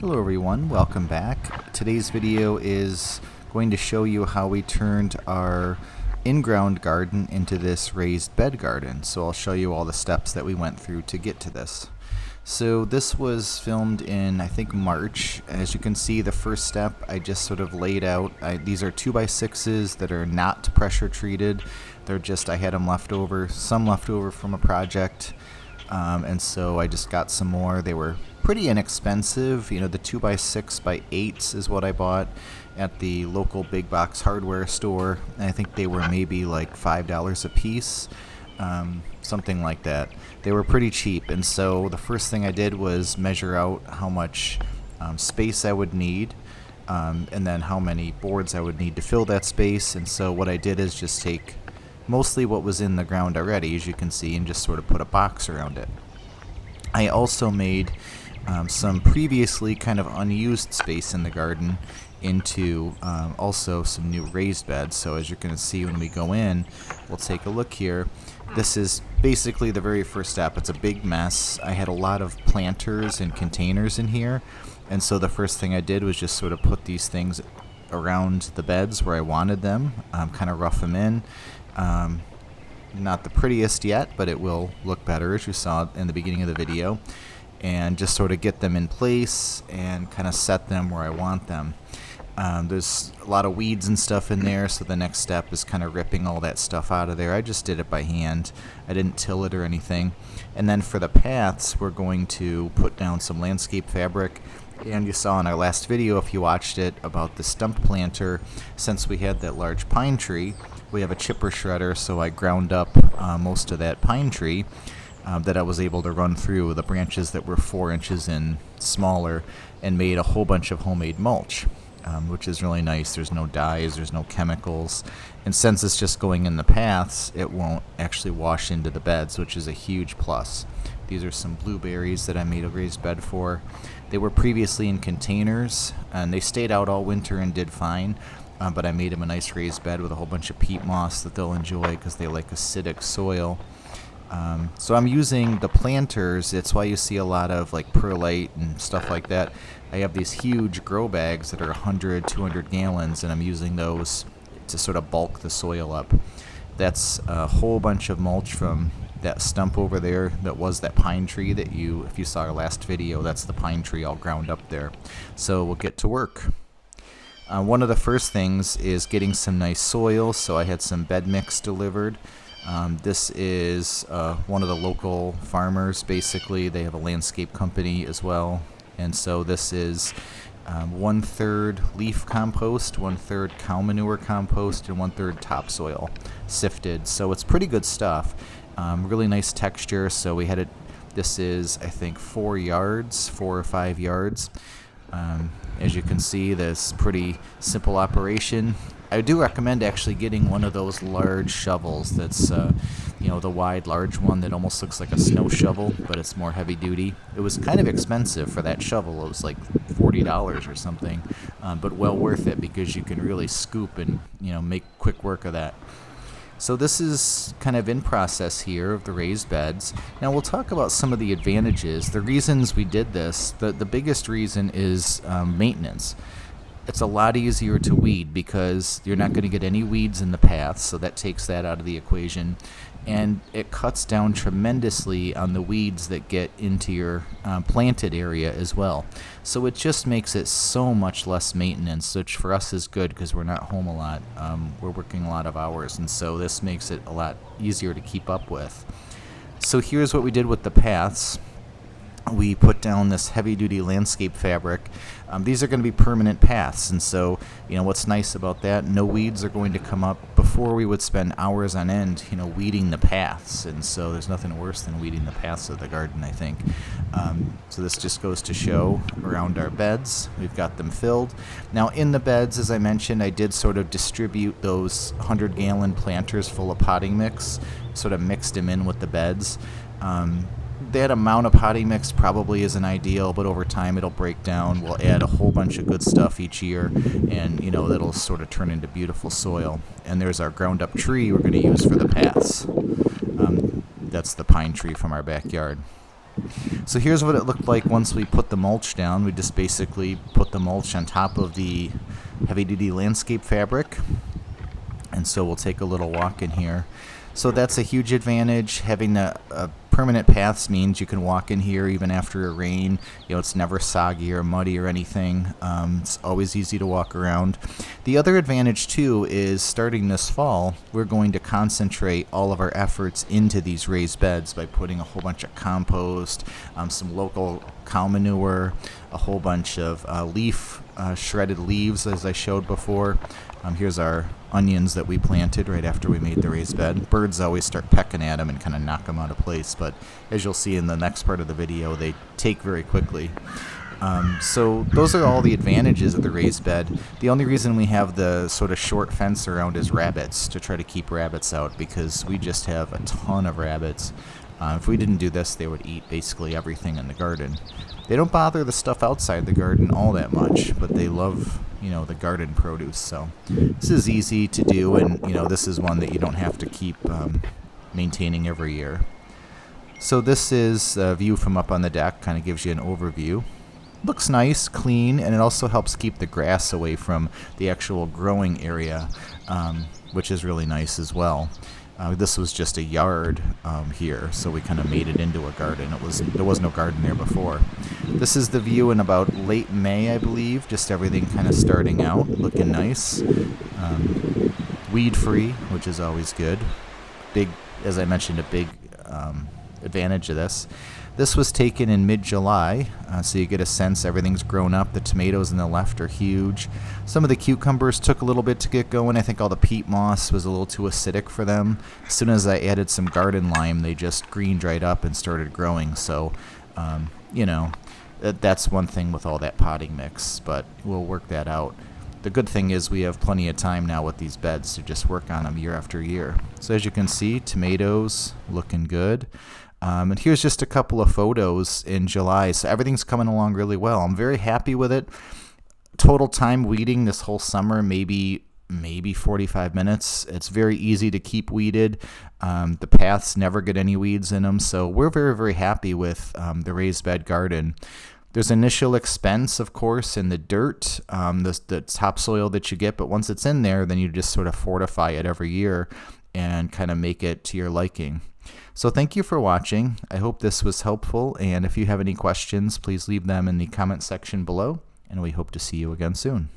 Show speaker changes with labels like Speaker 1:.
Speaker 1: Hello everyone, welcome back. Today's video is going to show you how we turned our in-ground garden into this raised bed garden. So I'll show you all the steps that we went through to get to this. So this was filmed in, I think, March. As you can see, the first step I just sort of laid out. These are 2x6s that are not pressure treated. They're just, I had them left over, some left over from a project. And so I just got some more. They were pretty inexpensive. You know, the 2x6x8s is what I bought at the local big box hardware store. And I think they were maybe like $5 a piece, something like that. They were pretty cheap. And so the first thing I did was measure out how much space I would need, and then how many boards I would need to fill that space. And so what I did is just take mostly what was in the ground already, as you can see, and just sort of put a box around it. I also made some previously kind of unused space in the garden into also some new raised beds. So as you're going to see when we go in, we'll take a look here. This is basically the very first step. It's a big mess. I had a lot of planters and containers in here, and so the first thing I did was just sort of put these things around the beds where I wanted them, kind of rough them in. Not the prettiest yet, but it will look better, as you saw in the beginning of the video, and just sort of get them in place and kind of set them where I want them. There's a lot of weeds and stuff in there, so the next step is kind of ripping all that stuff out of there. I just did it by hand. I didn't till it or anything. And then for the paths, we're going to put down some landscape fabric. And you saw in our last video, if you watched it, about the stump planter. Since we had that large pine tree, we have a chipper shredder, so I ground up most of that pine tree that I was able to run through the branches that were 4 inches and smaller, and made a whole bunch of homemade mulch, which is really nice. There's no dyes, there's no chemicals, and since it's just going in the paths, it won't actually wash into the beds, which is a huge plus. These are some blueberries that I made a raised bed for. They were previously in containers, and they stayed out all winter and did fine, but I made them a nice raised bed with a whole bunch of peat moss that they'll enjoy because they like acidic soil. So I'm using the planters. It's why you see a lot of like perlite and stuff like that. I have these huge grow bags that are 100, 200 gallons, and I'm using those to sort of bulk the soil up. That's a whole bunch of mulch from that stump over there that was that pine tree that if you saw our last video, that's the pine tree all ground up there. So we'll get to work. One of the first things is getting some nice soil, so I had some bed mix delivered. This is one of the local farmers. Basically, they have a landscape company as well, and so this is 1/3 leaf compost, 1/3 cow manure compost, and 1/3 topsoil sifted. So it's pretty good stuff. Really nice texture. So we had it. This is, I think, 4 or 5 yards. As you can see, this pretty simple operation. I do recommend actually getting one of those large shovels that's, the wide, large one that almost looks like a snow shovel, but it's more heavy duty. It was kind of expensive for that shovel. It was like $40 or something, but well worth it because you can really scoop and, make quick work of that. So this is kind of in process here of the raised beds. Now we'll talk about some of the advantages, the reasons we did this. The biggest reason is maintenance. It's a lot easier to weed because you're not going to get any weeds in the paths, so that takes that out of the equation. And it cuts down tremendously on the weeds that get into your planted area as well. So it just makes it so much less maintenance, which for us is good because we're not home a lot. We're working a lot of hours, and so this makes it a lot easier to keep up with. So here's what we did with the paths. We put down this heavy-duty landscape fabric. These are going to be permanent paths, and so what's nice about that, no weeds are going to come up. Before, we would spend hours on end weeding the paths, and so there's nothing worse than weeding the paths of the garden, I think. So this just goes to show around our beds. We've got them filled. Now in the beds, as I mentioned, I did sort of distribute those 100-gallon planters full of potting mix, sort of mixed them in with the beds. That amount of potting mix probably isn't ideal, but over time it'll break down. We'll add a whole bunch of good stuff each year, and that'll sort of turn into beautiful soil. And there's our ground up tree we're going to use for the paths. That's the pine tree from our backyard. So here's what it looked like once we put the mulch down. We just basically put the mulch on top of the heavy-duty landscape fabric. And so we'll take a little walk in here. So that's a huge advantage. Having a permanent paths means you can walk in here even after a rain. You know, it's never soggy or muddy or anything. It's always easy to walk around. The other advantage too is starting this fall, we're going to concentrate all of our efforts into these raised beds by putting a whole bunch of compost, some local cow manure, a whole bunch of shredded leaves, as I showed before. Here's our onions that we planted right after we made the raised bed. Birds always start pecking at them and kind of knock them out of place, but as you'll see in the next part of the video, they take very quickly. So those are all the advantages of the raised bed. The only reason we have the sort of short fence around is rabbits, to try to keep rabbits out, because we just have a ton of rabbits. If we didn't do this, they would eat basically everything in the garden. They don't bother the stuff outside the garden all that much, but they love, the garden produce. So this is easy to do, and, this is one that you don't have to keep maintaining every year. So this is a view from up on the deck, kind of gives you an overview. Looks nice, clean, and it also helps keep the grass away from the actual growing area, which is really nice as well. This was just a yard here, so we kind of made it into a garden. There was no garden there before. This is the view in about late May, I believe. Just everything kind of starting out, looking nice. Weed-free, which is always good. As I mentioned, a big advantage of this. This was taken in mid-July, so you get a sense everything's grown up. The tomatoes on the left are huge. Some of the cucumbers took a little bit to get going. I think all the peat moss was a little too acidic for them. As soon as I added some garden lime, they just greened right up and started growing. So, that's one thing with all that potting mix, but we'll work that out. The good thing is we have plenty of time now with these beds to just work on them year after year. So as you can see, tomatoes looking good. And here's just a couple of photos in July. So everything's coming along really well. I'm very happy with it. Total time weeding this whole summer, maybe 45 minutes. It's very easy to keep weeded. The paths never get any weeds in them. So we're very, very happy with the raised bed garden. There's initial expense, of course, in the dirt, the topsoil that you get. But once it's in there, then you just sort of fortify it every year and kind of make it to your liking. So thank you for watching. I hope this was helpful, and if you have any questions, please leave them in the comment section below, and we hope to see you again soon.